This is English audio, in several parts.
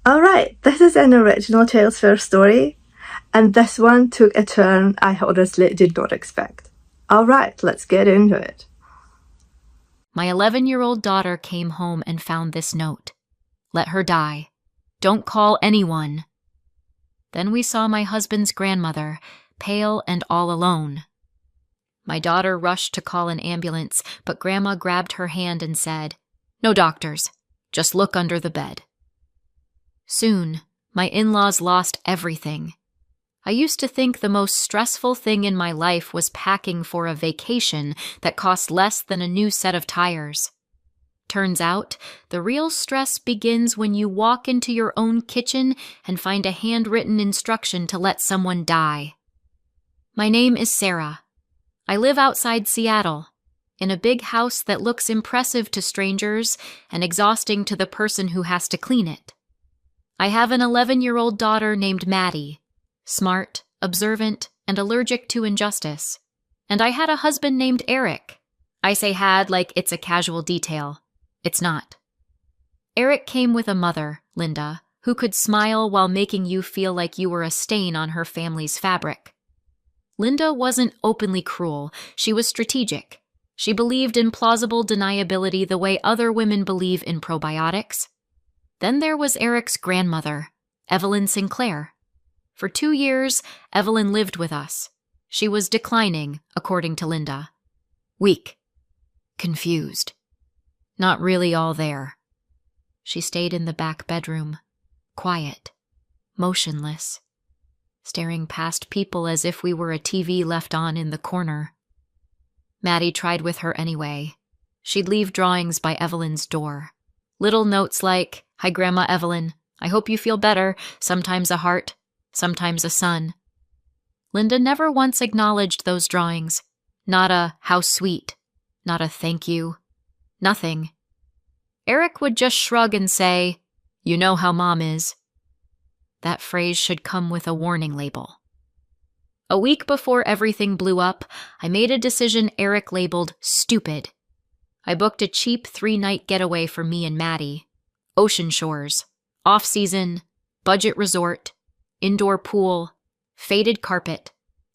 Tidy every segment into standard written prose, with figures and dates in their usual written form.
Alright, this is an original Tales Fair story, and this one took a turn I honestly did not expect. Alright, let's get into it. My 11-year-old daughter came home and found this note. Let her die. Don't call anyone. Then we saw my husband's grandmother, pale and all alone. My daughter rushed to call an ambulance, but Grandma grabbed her hand and said, "No doctors. Just look under the bed." Soon, my in-laws lost everything. I used to think the most stressful thing in my life was packing for a vacation that cost less than a new set of tires. Turns out, the real stress begins when you walk into your own kitchen and find a handwritten instruction to let someone die. My name is Sarah. I live outside Seattle, in a big house that looks impressive to strangers and exhausting to the person who has to clean it. I have an 11-year-old daughter named Maddie, smart, observant, and allergic to injustice. And I had a husband named Eric. I say had like it's a casual detail. It's not. Eric came with a mother, Linda, who could smile while making you feel like you were a stain on her family's fabric. Linda wasn't openly cruel. She was strategic. She believed in plausible deniability the way other women believe in probiotics. Then there was Eric's grandmother, Evelyn Sinclair. For 2 years, Evelyn lived with us. She was declining, according to Linda. Weak. Confused. Not really all there. She stayed in the back bedroom, quiet, motionless, staring past people as if we were a TV left on in the corner. Maddie tried with her anyway. She'd leave drawings by Evelyn's door. Little notes like, "Hi, Grandma Evelyn. I hope you feel better. Sometimes a heart, sometimes a sun." Linda never once acknowledged those drawings. Not a "how sweet," not a "thank you," nothing. Eric would just shrug and say, "You know how Mom is." That phrase should come with a warning label. A week before everything blew up, I made a decision Eric labeled stupid. I booked a cheap 3-night getaway for me and Maddie. Ocean shores, off-season, budget resort, indoor pool, faded carpet,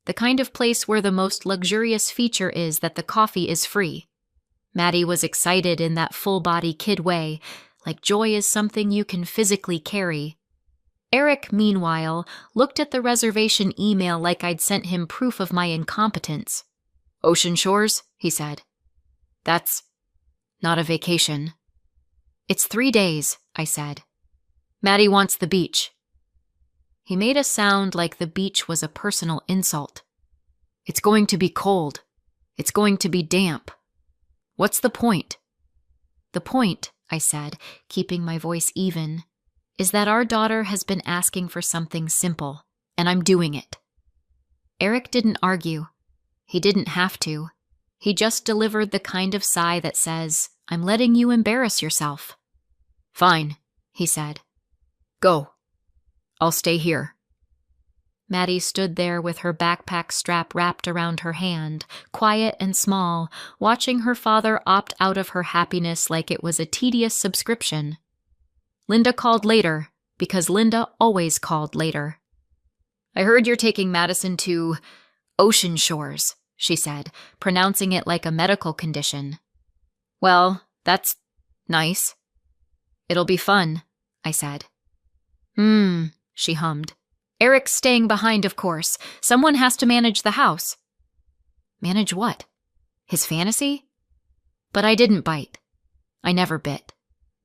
the kind of place where the most luxurious feature is that the coffee is free. Maddie was excited in that full-body kid way, like joy is something you can physically carry. Eric, meanwhile, looked at the reservation email like I'd sent him proof of my incompetence. "Ocean shores?" he said. "That's not a vacation." "It's 3 days," I said. "Maddie wants the beach." He made a sound like the beach was a personal insult. "It's going to be cold. It's going to be damp. What's the point?" "The point," I said, keeping my voice even, "is that our daughter has been asking for something simple, and I'm doing it." Eric didn't argue. He didn't have to. He just delivered the kind of sigh that says, "I'm letting you embarrass yourself." "Fine," he said. "Go. I'll stay here." Maddie stood there with her backpack strap wrapped around her hand, quiet and small, watching her father opt out of her happiness like it was a tedious subscription. Linda called later, because Linda always called later. "I heard you're taking Madison to Ocean Shores," she said, pronouncing it like a medical condition. "Well, that's nice." "It'll be fun," I said. She hummed. "Eric's staying behind, of course. Someone has to manage the house." Manage what? His fantasy? But I didn't bite. I never bit.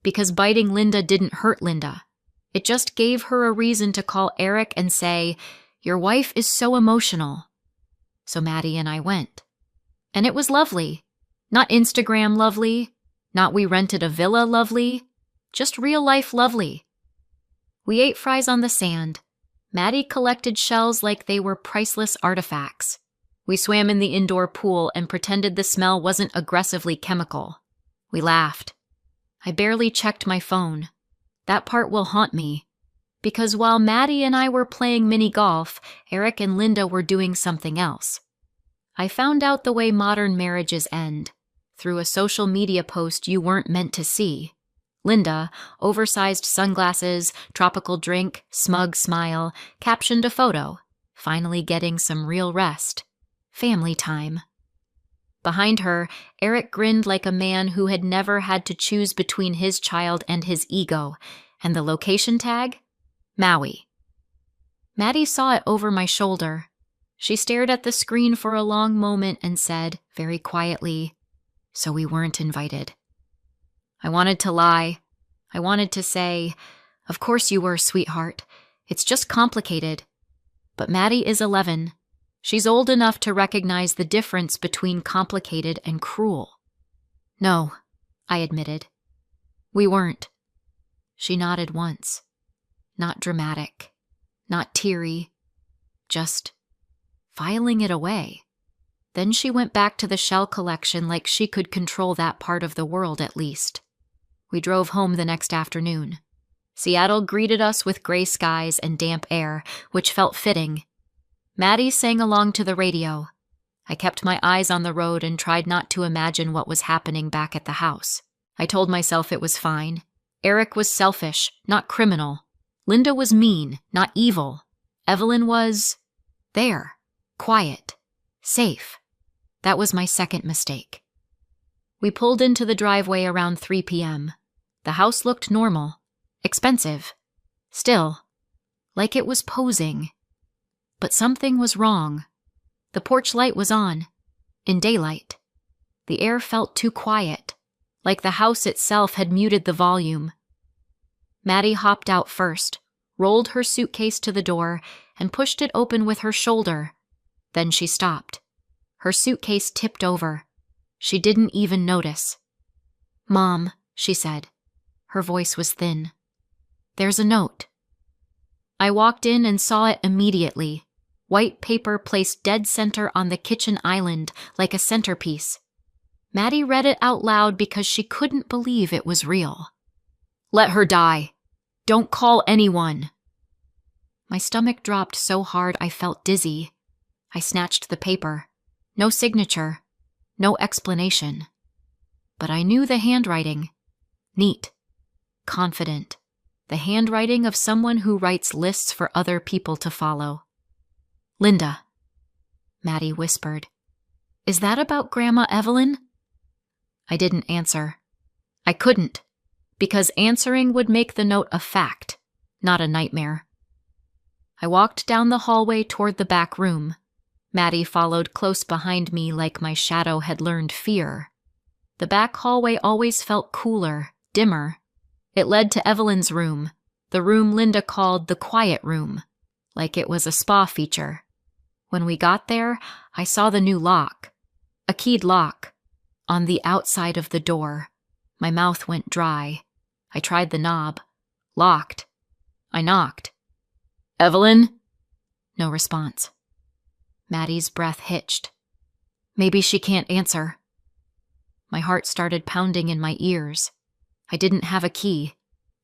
Because biting Linda didn't hurt Linda. It just gave her a reason to call Eric and say, "Your wife is so emotional." So Maddie and I went. And it was lovely. Not Instagram lovely. Not we rented a villa lovely. Just real life lovely. We ate fries on the sand. Maddie collected shells like they were priceless artifacts. We swam in the indoor pool and pretended the smell wasn't aggressively chemical. We laughed. I barely checked my phone. That part will haunt me. Because while Maddie and I were playing mini golf, Eric and Linda were doing something else. I found out the way modern marriages end, through a social media post you weren't meant to see. Linda, oversized sunglasses, tropical drink, smug smile, captioned a photo, finally getting some real rest. Family time. Behind her, Eric grinned like a man who had never had to choose between his child and his ego, and the location tag? Maui. Maddie saw it over my shoulder. She stared at the screen for a long moment and said, very quietly, "So we weren't invited." I wanted to lie. I wanted to say, "Of course you were, sweetheart. It's just complicated." But Maddie is 11. She's old enough to recognize the difference between complicated and cruel. "No," I admitted. "We weren't." She nodded once. Not dramatic, not teary, just filing it away. Then she went back to the shell collection like she could control that part of the world at least. We drove home the next afternoon. Seattle greeted us with gray skies and damp air, which felt fitting. Maddie sang along to the radio. I kept my eyes on the road and tried not to imagine what was happening back at the house. I told myself it was fine. Eric was selfish, not criminal. Linda was mean, not evil. Evelyn was there, quiet, safe. That was my second mistake. We pulled into the driveway around 3 p.m. The house looked normal, expensive, still, like it was posing. But something was wrong. The porch light was on, in daylight. The air felt too quiet, like the house itself had muted the volume. Maddie hopped out first, rolled her suitcase to the door, and pushed it open with her shoulder. Then she stopped. Her suitcase tipped over. She didn't even notice. "Mom," she said. Her voice was thin. "There's a note." I walked in and saw it immediately. White paper placed dead center on the kitchen island like a centerpiece. Maddie read it out loud because she couldn't believe it was real. "Let her die. Don't call anyone." My stomach dropped so hard I felt dizzy. I snatched the paper. No signature. No explanation. But I knew the handwriting. Neat. Confident. The handwriting of someone who writes lists for other people to follow. "Linda," Maddie whispered. "Is that about Grandma Evelyn?" I didn't answer. I couldn't, because answering would make the note a fact, not a nightmare. I walked down the hallway toward the back room. Maddie followed close behind me like my shadow had learned fear. The back hallway always felt cooler, dimmer. It led to Evelyn's room, the room Linda called the quiet room, like it was a spa feature. When we got there, I saw the new lock, a keyed lock, on the outside of the door. My mouth went dry. I tried the knob. Locked. I knocked. "Evelyn?" No response. Maddie's breath hitched. Maybe she can't answer. My heart started pounding in my ears. I didn't have a key.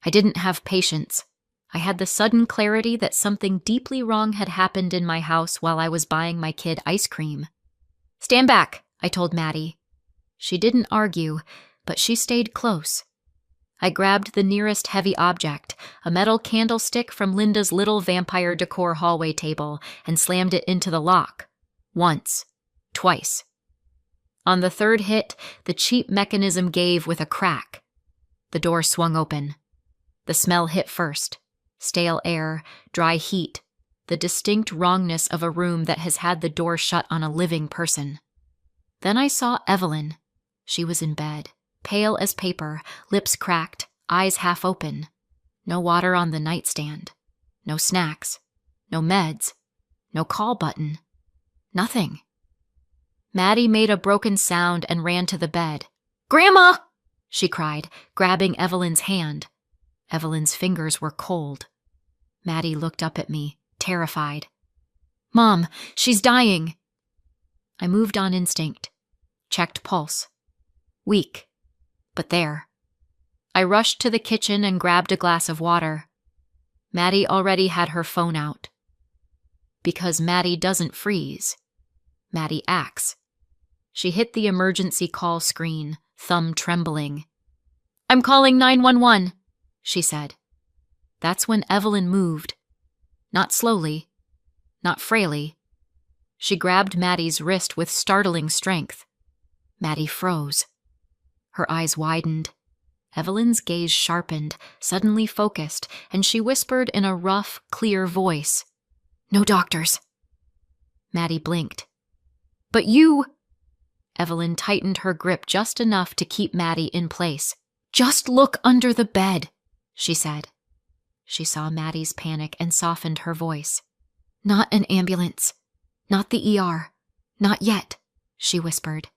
I didn't have patience. I had the sudden clarity that something deeply wrong had happened in my house while I was buying my kid ice cream. "Stand back," I told Maddie. She didn't argue, but she stayed close. I grabbed the nearest heavy object, a metal candlestick from Linda's little vampire decor hallway table, and slammed it into the lock. Once. Twice. On the third hit, the cheap mechanism gave with a crack. The door swung open. The smell hit first. Stale air, dry heat, the distinct wrongness of a room that has had the door shut on a living person. Then I saw Evelyn. She was in bed, pale as paper, lips cracked, eyes half open. No water on the nightstand. No snacks. No meds. No call button. Nothing. Maddie made a broken sound and ran to the bed. "Grandma!" she cried, grabbing Evelyn's hand. Evelyn's fingers were cold. Maddie looked up at me, terrified. "Mom, she's dying." I moved on instinct. Checked pulse. Weak, but there. I rushed to the kitchen and grabbed a glass of water. Maddie already had her phone out. Because Maddie doesn't freeze. Maddie acts. She hit the emergency call screen, thumb trembling. I'm calling 911, she said. That's when Evelyn moved. Not slowly, not frailly. She grabbed Maddie's wrist with startling strength. Maddie froze. Her eyes widened. Evelyn's gaze sharpened, suddenly focused, and she whispered in a rough, clear voice, "No doctors." Maddie blinked. "But you—" Evelyn tightened her grip just enough to keep Maddie in place. "Just look under the bed," she said. She saw Maddie's panic and softened her voice. "Not an ambulance. Not the ER. Not yet," she whispered.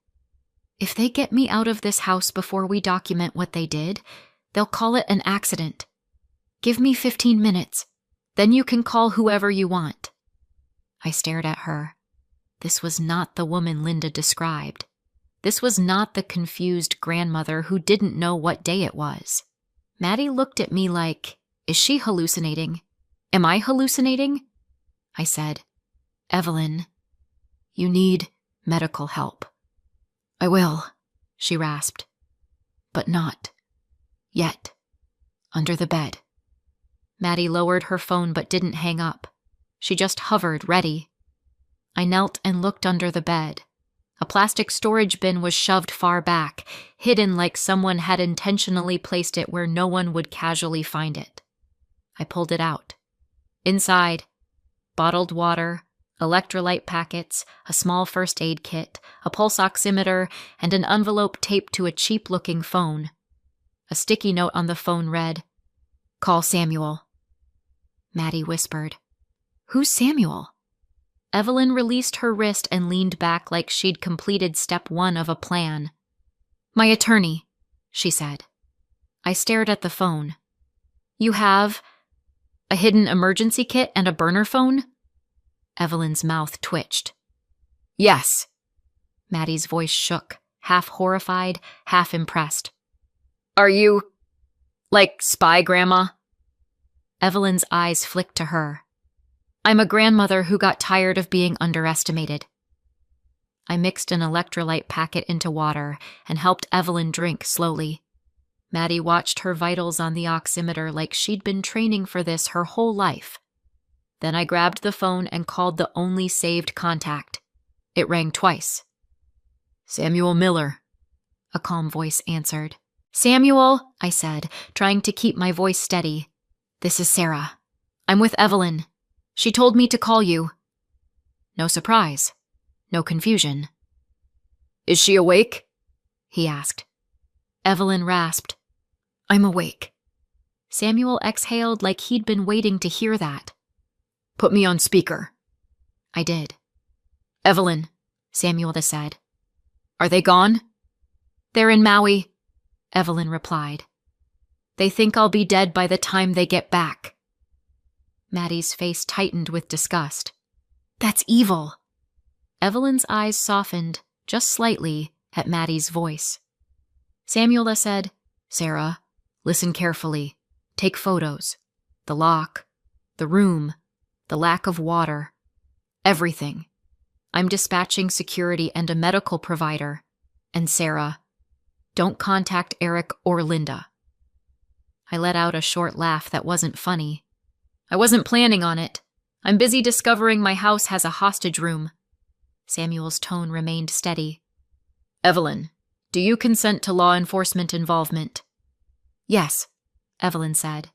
"If they get me out of this house before we document what they did, they'll call it an accident. Give me 15 minutes. Then you can call whoever you want." I stared at her. This was not the woman Linda described. This was not the confused grandmother who didn't know what day it was. Maddie looked at me like, "Is she hallucinating? Am I hallucinating?" I said, "Evelyn, you need medical help." "I will," she rasped. "But not yet. Under the bed." Maddie lowered her phone but didn't hang up. She just hovered, ready. I knelt and looked under the bed. A plastic storage bin was shoved far back, hidden like someone had intentionally placed it where no one would casually find it. I pulled it out. Inside, bottled water, electrolyte packets, a small first aid kit, a pulse oximeter, and an envelope taped to a cheap-looking phone. A sticky note on the phone read, "Call Samuel." Maddie whispered, "Who's Samuel?" Evelyn released her wrist and leaned back like she'd completed step 1 of a plan. "My attorney," she said. I stared at the phone. "You have a hidden emergency kit and a burner phone?" Evelyn's mouth twitched. "Yes." Maddie's voice shook, half horrified, half impressed. "Are you, like, spy grandma?" Evelyn's eyes flicked to her. "I'm a grandmother who got tired of being underestimated." I mixed an electrolyte packet into water and helped Evelyn drink slowly. Maddie watched her vitals on the oximeter like she'd been training for this her whole life. Then I grabbed the phone and called the only saved contact. It rang twice. "Samuel Miller," a calm voice answered. "Samuel," I said, trying to keep my voice steady. "This is Sarah. I'm with Evelyn. She told me to call you." No surprise. No confusion. "Is she awake?" he asked. Evelyn rasped, "I'm awake." Samuel exhaled like he'd been waiting to hear that. "Put me on speaker." I did. "Evelyn," Samuel said. "Are they gone?" "They're in Maui," Evelyn replied. "They think I'll be dead by the time they get back." Maddie's face tightened with disgust. "That's evil." Evelyn's eyes softened, just slightly, at Maddie's voice. Samuel said, "Sarah, listen carefully. Take photos. The lock, the room, the lack of water. Everything. I'm dispatching security and a medical provider. And Sarah, don't contact Eric or Linda." I let out a short laugh that wasn't funny. "I wasn't planning on it. I'm busy discovering my house has a hostage room." Samuel's tone remained steady. "Evelyn, do you consent to law enforcement involvement?" "Yes," Evelyn said.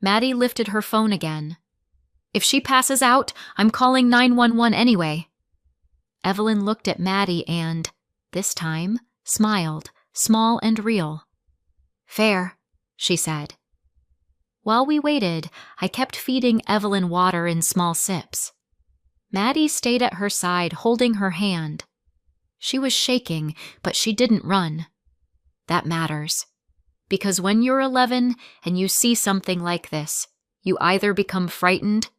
Maddie lifted her phone again. "If she passes out, I'm calling 911 anyway." Evelyn looked at Maddie and, this time, smiled, small and real. "Fair," she said. While we waited, I kept feeding Evelyn water in small sips. Maddie stayed at her side, holding her hand. She was shaking, but she didn't run. That matters. Because when you're 11 and you see something like this, you either become frightened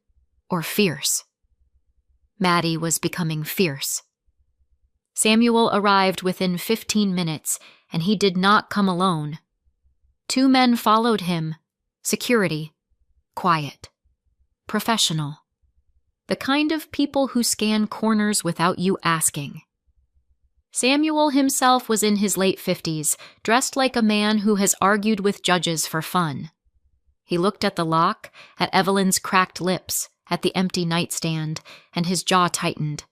or fierce. Maddie was becoming fierce. Samuel arrived within 15 minutes, and he did not come alone. 2 men followed him. Security. Quiet. Professional. The kind of people who scan corners without you asking. Samuel himself was in his late 50s, dressed like a man who has argued with judges for fun. He looked at the lock, at Evelyn's cracked lips, at the empty nightstand, and his jaw tightened.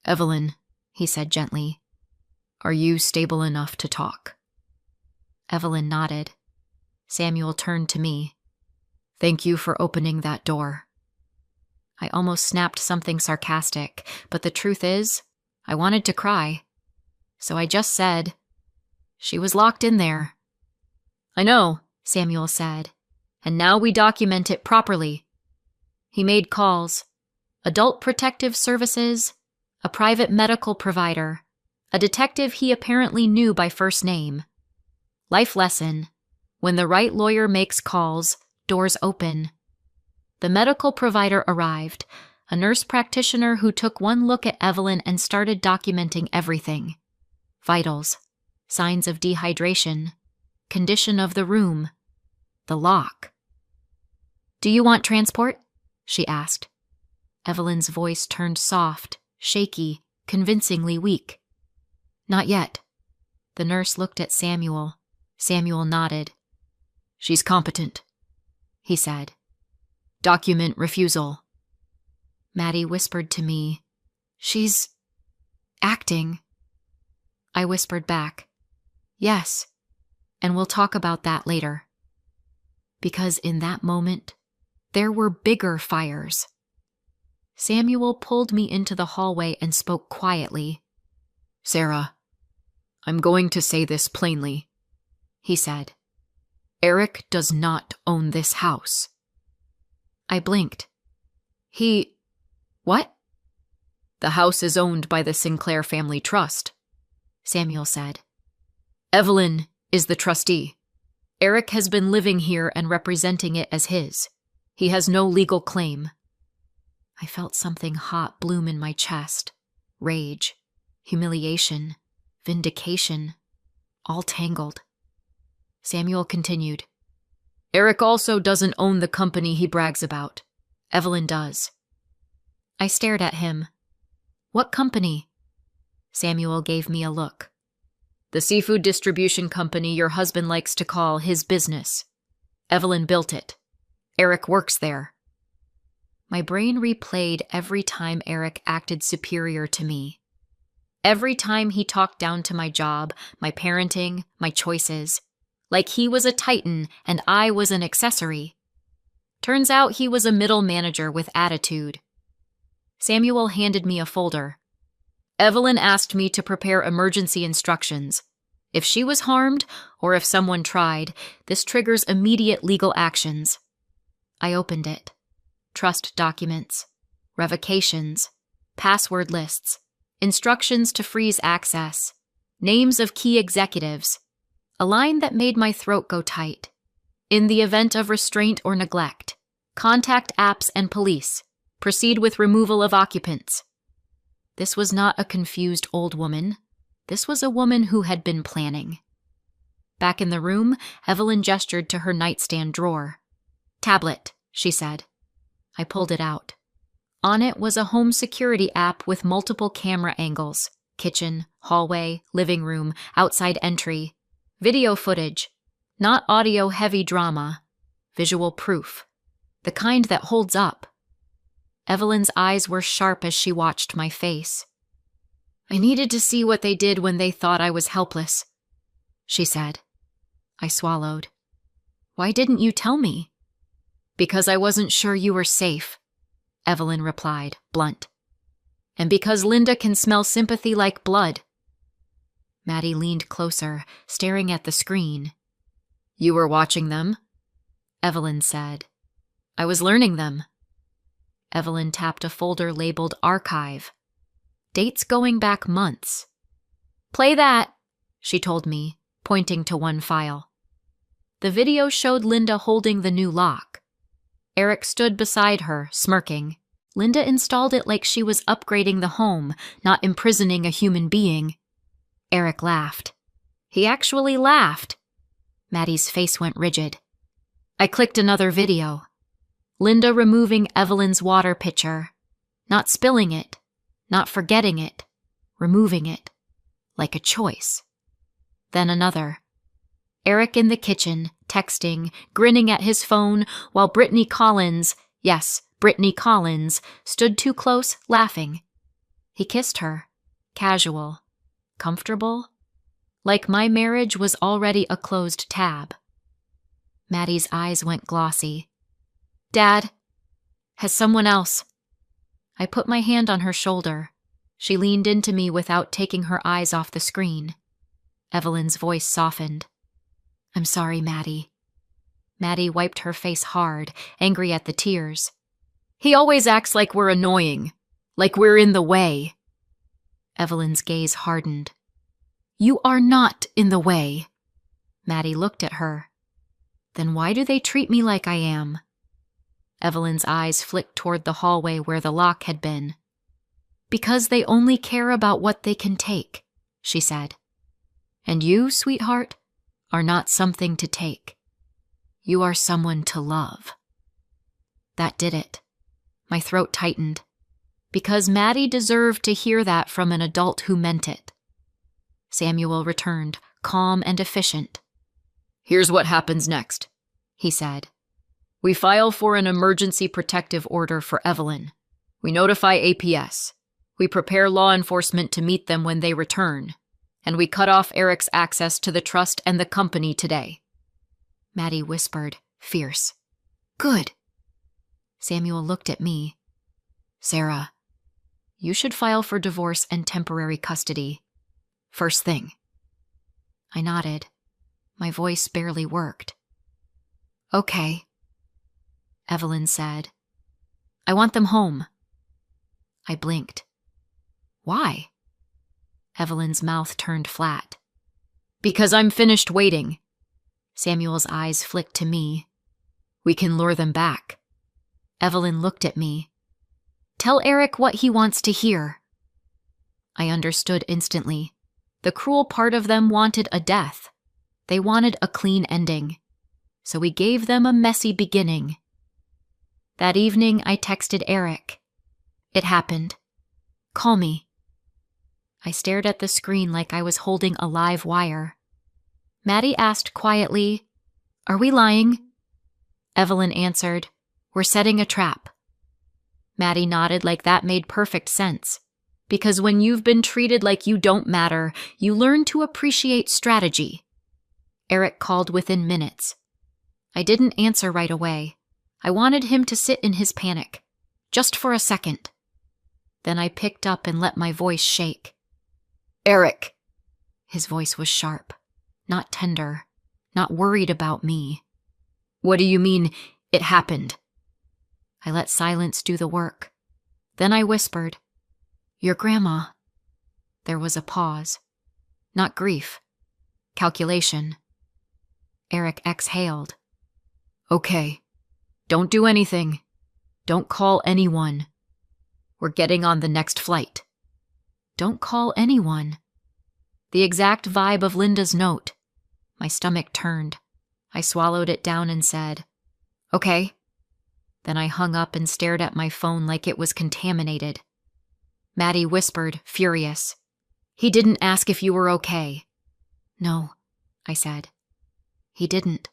"Evelyn," he said gently, "are you stable enough to talk?" Evelyn nodded. Samuel turned to me. "Thank you for opening that door." I almost snapped something sarcastic, but the truth is, I wanted to cry. So I just said, "She was locked in there." "I know," Samuel said, "and now we document it properly." He made calls. Adult Protective Services, a private medical provider, a detective he apparently knew by first name. Life lesson: when the right lawyer makes calls, doors open. The medical provider arrived, a nurse practitioner who took one look at Evelyn and started documenting everything. Vitals, signs of dehydration, condition of the room, the lock. "Do you want transport?" she asked. Evelyn's voice turned soft, shaky, convincingly weak. "Not yet." The nurse looked at Samuel. Samuel nodded. "She's competent," he said. "Document refusal." Maddie whispered to me, "She's acting." I whispered back, "Yes, and we'll talk about that later." Because in that moment, there were bigger fires. Samuel pulled me into the hallway and spoke quietly. "Sarah, I'm going to say this plainly," he said. "Eric does not own this house." I blinked. What? "The house is owned by the Sinclair Family Trust," Samuel said. "Evelyn is the trustee. Eric has been living here and representing it as his. He has no legal claim." I felt something hot bloom in my chest. Rage, humiliation, vindication, all tangled. Samuel continued. "Eric also doesn't own the company he brags about. Evelyn does." I stared at him. "What company?" Samuel gave me a look. "The seafood distribution company your husband likes to call his business. Evelyn built it. Eric works there." My brain replayed every time Eric acted superior to me. Every time he talked down to my job, my parenting, my choices, like he was a titan and I was an accessory. Turns out he was a middle manager with attitude. Samuel handed me a folder. "Evelyn asked me to prepare emergency instructions. If she was harmed, or if someone tried, this triggers immediate legal actions." I opened it. Trust documents, revocations, password lists, instructions to freeze access, names of key executives, a line that made my throat go tight. In the event of restraint or neglect, contact apps and police. Proceed with removal of occupants. This was not a confused old woman. This was a woman who had been planning. Back in the room, Evelyn gestured to her nightstand drawer. "Tablet," she said. I pulled it out. On it was a home security app with multiple camera angles: kitchen, hallway, living room, outside entry. Video footage, not audio-heavy drama. Visual proof. The kind that holds up. Evelyn's eyes were sharp as she watched my face. "I needed to see what they did when they thought I was helpless," she said. I swallowed. "Why didn't you tell me?" "Because I wasn't sure you were safe," Evelyn replied, blunt. "And because Linda can smell sympathy like blood." Maddie leaned closer, staring at the screen. "You were watching them?" Evelyn said. "I was learning them." Evelyn tapped a folder labeled Archive. Dates going back months. "Play that," she told me, pointing to one file. The video showed Linda holding the new lock. Eric stood beside her, smirking. Linda installed it like she was upgrading the home, not imprisoning a human being. Eric laughed. He actually laughed. Maddie's face went rigid. I clicked another video. Linda removing Evelyn's water pitcher. Not spilling it. Not forgetting it. Removing it. like a choice. Then another. Eric in the kitchen, texting, grinning at his phone, while Brittany Collins, yes, Brittany Collins, stood too close, laughing. He kissed her, casual, comfortable, like my marriage was already a closed tab. Maddie's eyes went glossy. Dad, has someone else? I put my hand on her shoulder. She leaned into me without taking her eyes off the screen. Evelyn's voice softened. I'm sorry, Maddie. Maddie wiped her face hard, angry at the tears. He always acts like we're annoying, like we're in the way. Evelyn's gaze hardened. You are not in the way. Maddie looked at her. Then why do they treat me like I am? Evelyn's eyes flicked toward the hallway where the lock had been. Because they only care about what they can take, she said. And you, sweetheart, are not something to take. You are someone to love. That did it. My throat tightened. Because Maddie deserved to hear that from an adult who meant it. Samuel returned, calm and efficient. Here's what happens next, he said. We file for an emergency protective order for Evelyn. We notify APS. We prepare law enforcement to meet them when they return. And we cut off Eric's access to the trust and the company today. Maddie whispered, fierce. Good. Samuel looked at me. Sarah, you should file for divorce and temporary custody. First thing. I nodded. My voice barely worked. Okay. Evelyn said. I want them home. I blinked. Why? Evelyn's mouth turned flat. Because I'm finished waiting. Samuel's eyes flicked to me. We can lure them back. Evelyn looked at me. Tell Eric what he wants to hear. I understood instantly. The cruel part of them wanted a death. They wanted a clean ending. So we gave them a messy beginning. That evening, I texted Eric. It happened. Call me. I stared at the screen like I was holding a live wire. Maddie asked quietly, Are we lying? Evelyn answered, We're setting a trap. Maddie nodded like that made perfect sense. Because when you've been treated like you don't matter, you learn to appreciate strategy. Eric called within minutes. I didn't answer right away. I wanted him to sit in his panic. Just for a second. Then I picked up and let my voice shake. Eric. His voice was sharp, not tender, not worried about me. What do you mean, it happened? I let silence do the work. Then I whispered, Your grandma. There was a pause. Not grief. Calculation. Eric exhaled. Okay. Don't do anything. Don't call anyone. We're getting on the next flight. Don't call anyone. The exact vibe of Linda's note. My stomach turned. I swallowed it down and said, Okay. Then I hung up and stared at my phone like it was contaminated. Maddie whispered, furious. He didn't ask if you were okay. No, I said. He didn't.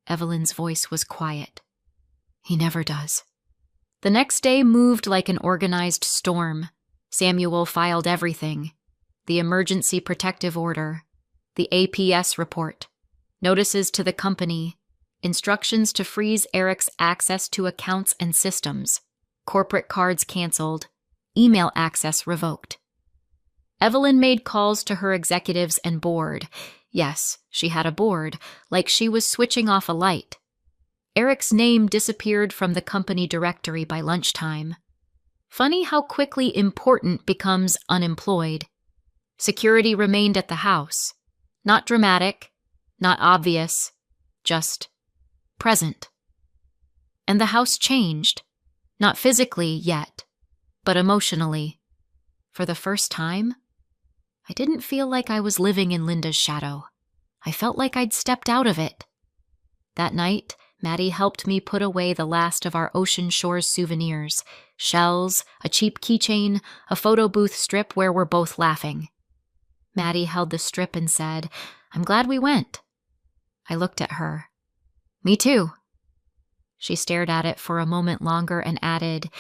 Evelyn's voice was quiet. He never does. The next day moved like an organized storm. Samuel filed everything. The emergency protective order, the APS report, notices to the company, instructions to freeze Eric's access to accounts and systems, corporate cards canceled, email access revoked. Evelyn made calls to her executives and board. Yes, she had a board, like she was switching off a light. Eric's name disappeared from the company directory by lunchtime. Funny how quickly important becomes unemployed. Security remained at the house. Not dramatic, not obvious, just present. And the house changed. Not physically yet, but emotionally. For the first time, I didn't feel like I was living in Linda's shadow. I felt like I'd stepped out of it. That night, Maddie helped me put away the last of our Ocean Shores souvenirs, shells, a cheap keychain, a photo booth strip where we're both laughing. Maddie held the strip and said, "I'm glad we went." I looked at her. "Me too." She stared at it for a moment longer and added,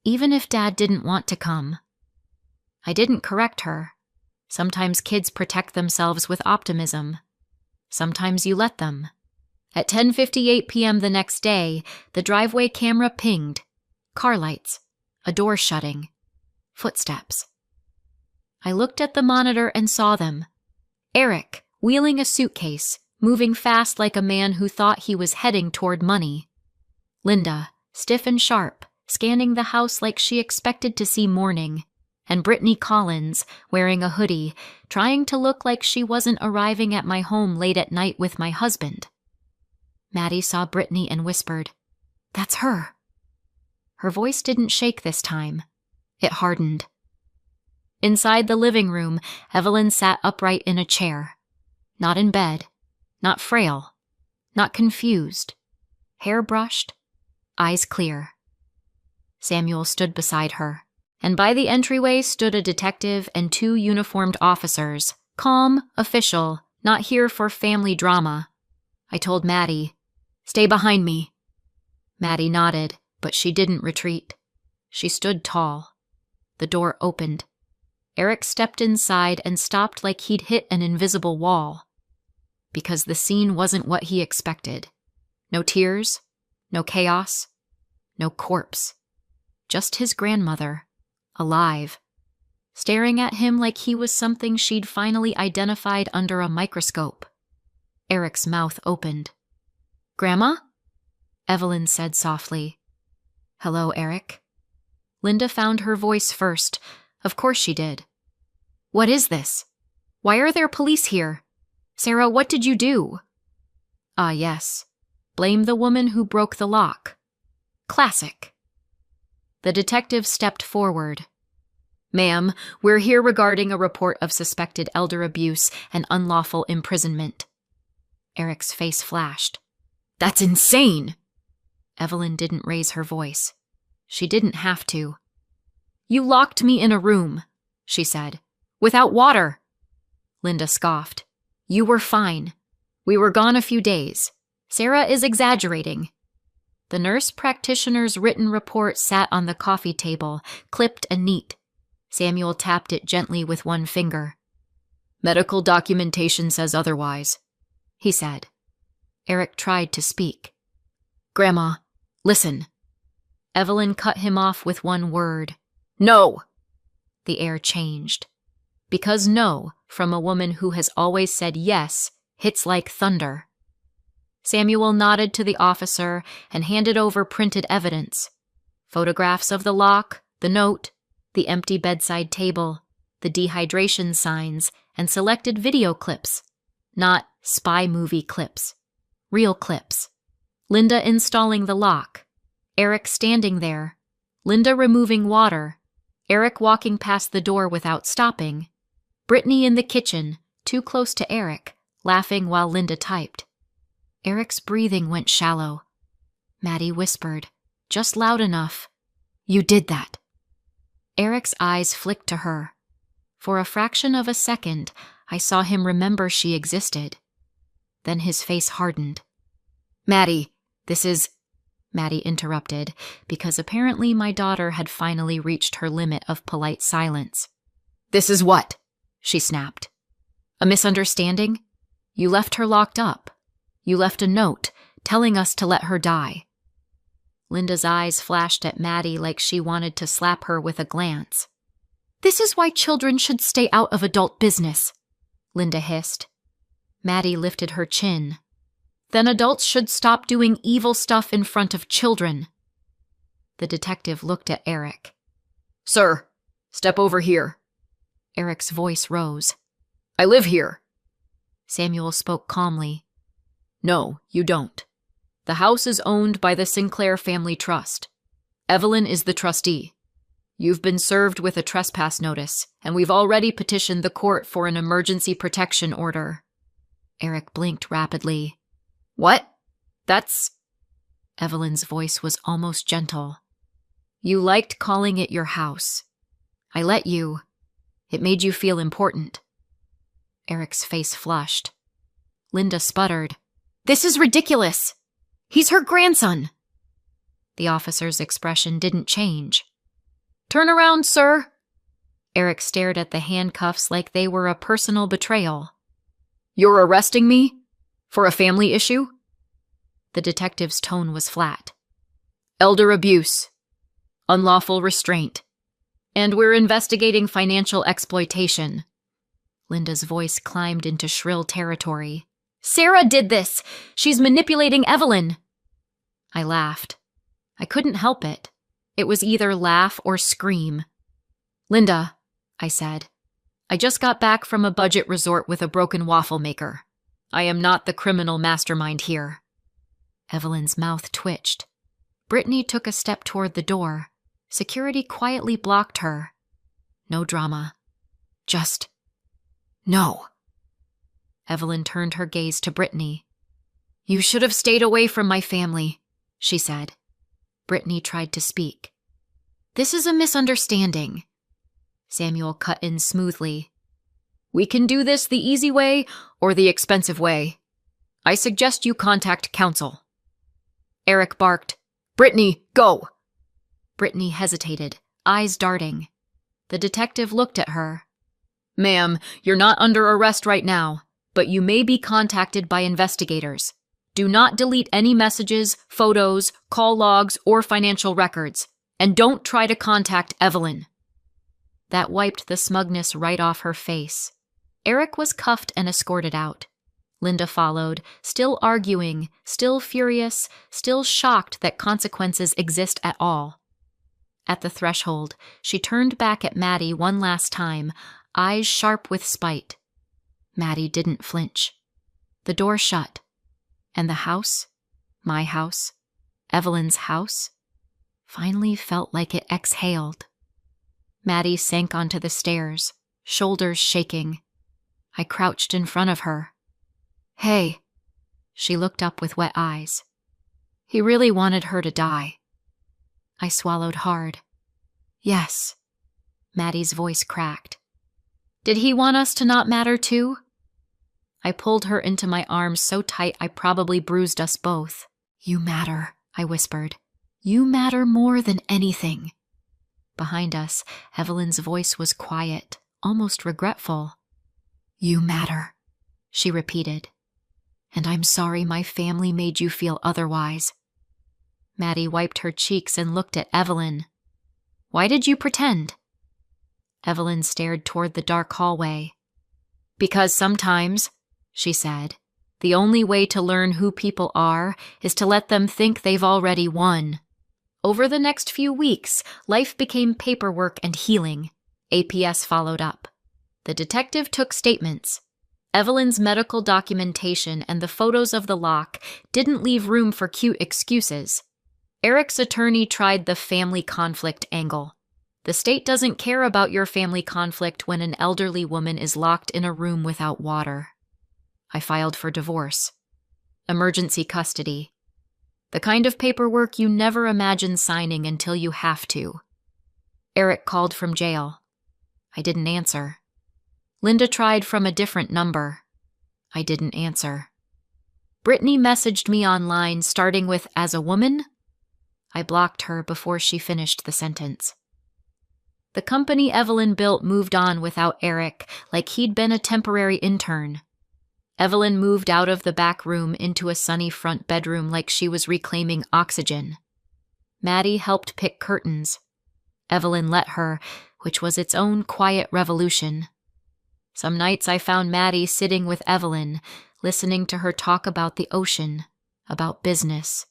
"Even if Dad didn't want to come." I didn't correct her. Sometimes kids protect themselves with optimism. Sometimes you let them. At 10:58 p.m. the next day, the driveway camera pinged. Car lights. A door shutting. Footsteps. I looked at the monitor and saw them. Eric, wheeling a suitcase, moving fast like a man who thought he was heading toward money. Linda, stiff and sharp, scanning the house like she expected to see morning. And Brittany Collins, wearing a hoodie, trying to look like she wasn't arriving at my home late at night with my husband. Maddie saw Brittany and whispered, "That's her." Her voice didn't shake this time. It hardened. Inside the living room, Evelyn sat upright in a chair. Not in bed, not frail, not confused. Hair brushed, eyes clear. Samuel stood beside her. And by the entryway stood a detective and 2 uniformed officers, calm, official, not here for family drama. I told Maddie, "Stay behind me." Maddie nodded, but she didn't retreat. She stood tall. The door opened. Eric stepped inside and stopped like he'd hit an invisible wall. Because the scene wasn't what he expected. No tears, no chaos, no corpse. Just his grandmother. Alive, staring at him like he was something she'd finally identified under a microscope. Eric's mouth opened. "Grandma?" Evelyn said softly. "Hello, Eric." Linda found her voice first. Of course she did. "What is this? Why are there police here? Sarah, what did you do?" "Ah, yes. Blame the woman who broke the lock. Classic." The detective stepped forward. "Ma'am, we're here regarding a report of suspected elder abuse and unlawful imprisonment." Eric's face flashed. "That's insane!" Evelyn didn't raise her voice. She didn't have to. "You locked me in a room," she said, "without water." Linda scoffed. "You were fine. We were gone a few days. Sarah is exaggerating." The nurse practitioner's written report sat on the coffee table, clipped and neat. Samuel tapped it gently with one finger. "Medical documentation says otherwise," he said. Eric tried to speak. "Grandma, listen." Evelyn cut him off with one word. "No!" The air changed. Because no, from a woman who has always said yes, hits like thunder. Samuel nodded to the officer and handed over printed evidence. Photographs of the lock, the note, the empty bedside table, the dehydration signs, and selected video clips. Not spy movie clips. Real clips. Linda installing the lock. Eric standing there. Linda removing water. Eric walking past the door without stopping. Brittany in the kitchen, too close to Eric, laughing while Linda typed. Eric's breathing went shallow. Maddie whispered, just loud enough, "You did that." Eric's eyes flicked to her. For a fraction of a second, I saw him remember she existed. Then his face hardened. "Maddie, this is—" Maddie interrupted, because apparently my daughter had finally reached her limit of polite silence. "This is what?" she snapped. "A misunderstanding? You left her locked up. You left a note telling us to let her die." Linda's eyes flashed at Maddie like she wanted to slap her with a glance. "This is why children should stay out of adult business," Linda hissed. Maddie lifted her chin. "Then adults should stop doing evil stuff in front of children." The detective looked at Eric. "Sir, step over here." Eric's voice rose. "I live here." Samuel spoke calmly. "No, you don't. The house is owned by the Sinclair Family Trust. Evelyn is the trustee. You've been served with a trespass notice, and we've already petitioned the court for an emergency protection order." Eric blinked rapidly. "What? That's—" Evelyn's voice was almost gentle. "You liked calling it your house. I let you. It made you feel important. Eric's face flushed. Linda sputtered. "This is ridiculous! He's her grandson!" The officer's expression didn't change. "Turn around, sir!" Eric stared at the handcuffs like they were a personal betrayal. "You're arresting me? For a family issue?" The detective's tone was flat. "Elder abuse. Unlawful restraint. And we're investigating financial exploitation." Linda's voice climbed into shrill territory. "Sarah did this! She's manipulating Evelyn!" I laughed. I couldn't help it. It was either laugh or scream. "Linda," I said, "I just got back from a budget resort with a broken waffle maker. I am not the criminal mastermind here." Evelyn's mouth twitched. Brittany took a step toward the door. Security quietly blocked her. No drama. Just no. Evelyn turned her gaze to Brittany. "You should have stayed away from my family," she said. Brittany tried to speak. "This is a misunderstanding." Samuel cut in smoothly. "We can do this the easy way or the expensive way. I suggest you contact counsel." Eric barked, "Brittany, go!" Brittany hesitated, eyes darting. The detective looked at her. "Ma'am, you're not under arrest right now, but you may be contacted by investigators. Do not delete any messages, photos, call logs, or financial records. And don't try to contact Evelyn." That wiped the smugness right off her face. Eric was cuffed and escorted out. Linda followed, still arguing, still furious, still shocked that consequences exist at all. At the threshold, she turned back at Maddie one last time, eyes sharp with spite. Maddie didn't flinch. The door shut. And the house, my house, Evelyn's house, finally felt like it exhaled. Maddie sank onto the stairs, shoulders shaking. I crouched in front of her. "Hey." She looked up with wet eyes. "He really wanted her to die." I swallowed hard. "Yes." Maddie's voice cracked. "Did he want us to not matter too?" I pulled her into my arms so tight I probably bruised us both. "You matter," I whispered. "You matter more than anything." Behind us, Evelyn's voice was quiet, almost regretful. "You matter," she repeated. "And I'm sorry my family made you feel otherwise." Maddie wiped her cheeks and looked at Evelyn. "Why did you pretend?" Evelyn stared toward the dark hallway. "Because sometimes," she said, "the only way to learn who people are is to let them think they've already won." Over the next few weeks, life became paperwork and healing. APS followed up. The detective took statements. Evelyn's medical documentation and the photos of the lock didn't leave room for cute excuses. Eric's attorney tried the family conflict angle. The state doesn't care about your family conflict when an elderly woman is locked in a room without water. I filed for divorce. Emergency custody. The kind of paperwork you never imagine signing until you have to. Eric called from jail. I didn't answer. Linda tried from a different number. I didn't answer. Brittany messaged me online starting with "as a woman." I blocked her before she finished the sentence. The company Evelyn built moved on without Eric, like he'd been a temporary intern. Evelyn moved out of the back room into a sunny front bedroom like she was reclaiming oxygen. Maddie helped pick curtains. Evelyn let her, which was its own quiet revolution. Some nights I found Maddie sitting with Evelyn, listening to her talk about the ocean, about business,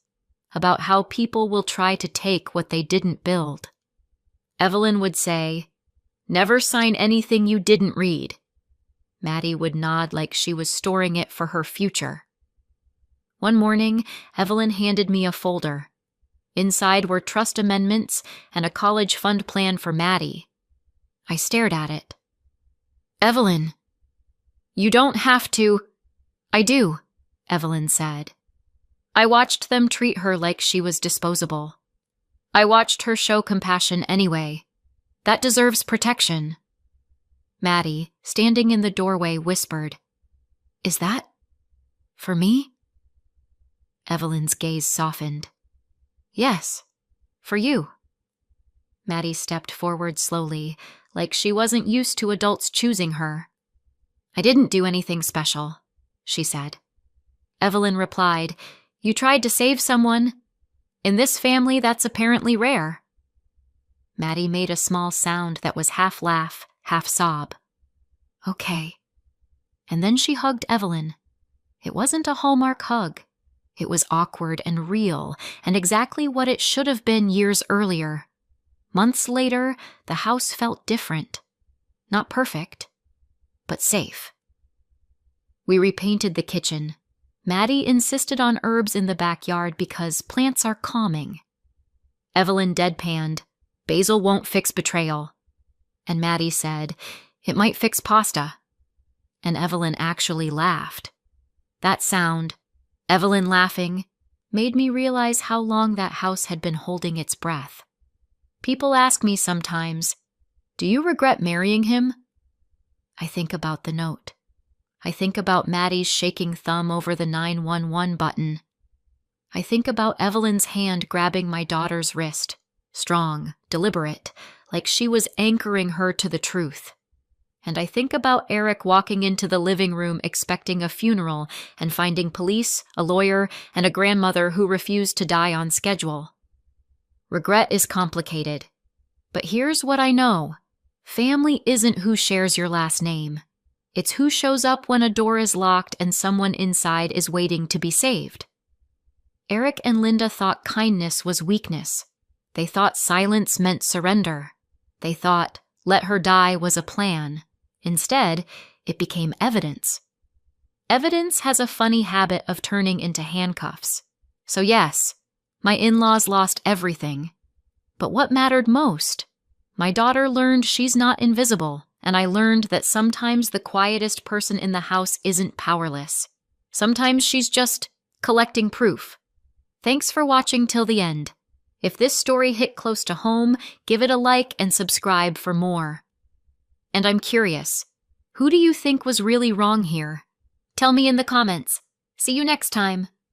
about how people will try to take what they didn't build. Evelyn would say, "Never sign anything you didn't read." Maddie would nod like she was storing it for her future. One morning, Evelyn handed me a folder. Inside were trust amendments and a college fund plan for Maddie. I stared at it. "Evelyn, you don't have to—" "I do," Evelyn said. I watched them treat her like she was disposable. I watched her show compassion anyway. That deserves protection. Maddie, standing in the doorway, whispered, "Is that for me?" Evelyn's gaze softened. "Yes, for you." Maddie stepped forward slowly, like she wasn't used to adults choosing her. "I didn't do anything special," she said. Evelyn replied, "You tried to save someone. In this family, that's apparently rare." Maddie made a small sound that was half laugh, half sob. "Okay." And then she hugged Evelyn. It wasn't a Hallmark hug. It was awkward and real, and exactly what it should have been years earlier. Months later, the house felt different. Not perfect, but safe. We repainted the kitchen. Maddie insisted on herbs in the backyard because plants are calming. Evelyn deadpanned, "Basil won't fix betrayal." And Maddie said, "It might fix pasta." And Evelyn actually laughed. That sound, Evelyn laughing, made me realize how long that house had been holding its breath. People ask me sometimes, "Do you regret marrying him?" I think about the note. I think about Maddie's shaking thumb over the 911 button. I think about Evelyn's hand grabbing my daughter's wrist, strong, deliberate, like she was anchoring her to the truth. And I think about Eric walking into the living room expecting a funeral and finding police, a lawyer, and a grandmother who refused to die on schedule. Regret is complicated. But here's what I know. Family isn't who shares your last name. It's who shows up when a door is locked and someone inside is waiting to be saved. Eric and Linda thought kindness was weakness. They thought silence meant surrender. They thought let her die was a plan. Instead, it became evidence. Evidence has a funny habit of turning into handcuffs. So yes, my in-laws lost everything. But what mattered most? My daughter learned she's not invisible, and I learned that sometimes the quietest person in the house isn't powerless. Sometimes she's just collecting proof. Thanks for watching till the end. If this story hit close to home, give it a like and subscribe for more. And I'm curious, who do you think was really wrong here? Tell me in the comments. See you next time.